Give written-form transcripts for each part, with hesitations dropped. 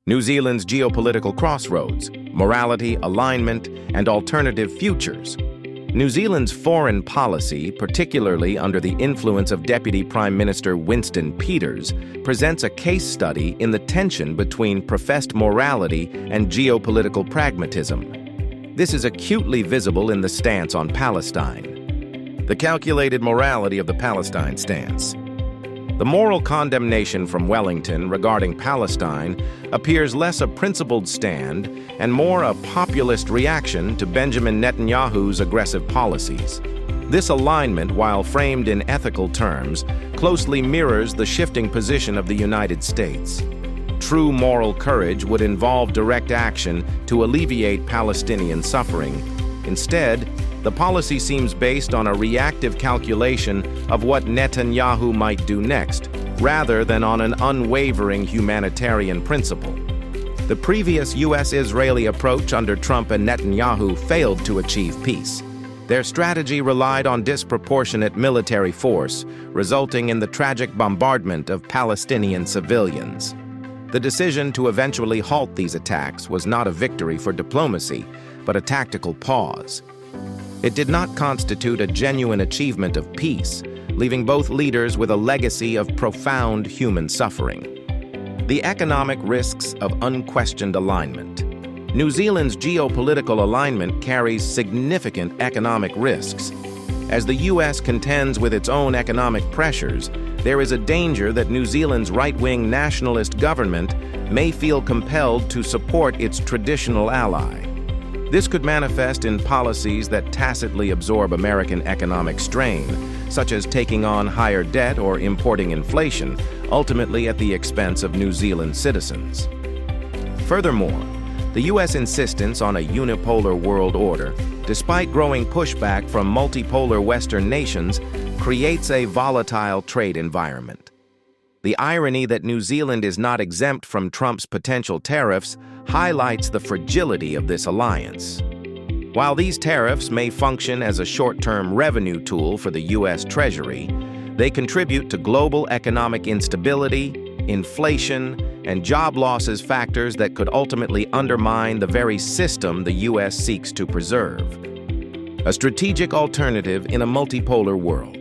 New Zealand's geopolitical crossroads, morality, alignment, and alternative futures. New Zealand's foreign policy, particularly under the influence of Deputy Prime Minister Winston Peters, presents a case study in the tension between professed morality and geopolitical pragmatism. This is acutely visible in the stance on Palestine. The calculated morality of the Palestine stance. The moral condemnation from Wellington regarding Palestine appears less a principled stand and more a populist reaction to Benjamin Netanyahu's aggressive policies. This alignment, while framed in ethical terms, closely mirrors the shifting position of the United States. True moral courage would involve direct action to alleviate Palestinian suffering. Instead, the policy seems based on a reactive calculation of what Netanyahu might do next, rather than on an unwavering humanitarian principle. The previous U.S.-Israeli approach under Trump and Netanyahu failed to achieve peace. Their strategy relied on disproportionate military force, resulting in the tragic bombardment of Palestinian civilians. The decision to eventually halt these attacks was not a victory for diplomacy, but a tactical pause. It did not constitute a genuine achievement of peace, leaving both leaders with a legacy of profound human suffering. The economic risks of unquestioned alignment. New Zealand's geopolitical alignment carries significant economic risks. As the U.S. contends with its own economic pressures, there is a danger that New Zealand's right-wing nationalist government may feel compelled to support its traditional ally. This could manifest in policies that tacitly absorb American economic strain, such as taking on higher debt or importing inflation, ultimately at the expense of New Zealand citizens. Furthermore, the U.S. insistence on a unipolar world order, despite growing pushback from multipolar Western nations, creates a volatile trade environment. The irony that New Zealand is not exempt from Trump's potential tariffs highlights the fragility of this alliance. While these tariffs may function as a short-term revenue tool for the U.S. Treasury, they contribute to global economic instability, inflation, and job losses, factors that could ultimately undermine the very system the U.S. seeks to preserve. A strategic alternative in a multipolar world.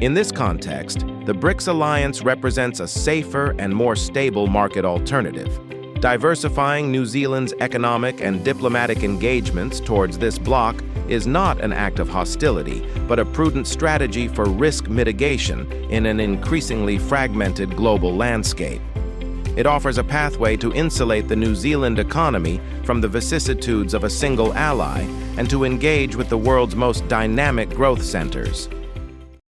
In this context, the BRICS alliance represents a safer and more stable market alternative. Diversifying New Zealand's economic and diplomatic engagements towards this bloc is not an act of hostility, but a prudent strategy for risk mitigation in an increasingly fragmented global landscape. It offers a pathway to insulate the New Zealand economy from the vicissitudes of a single ally and to engage with the world's most dynamic growth centers.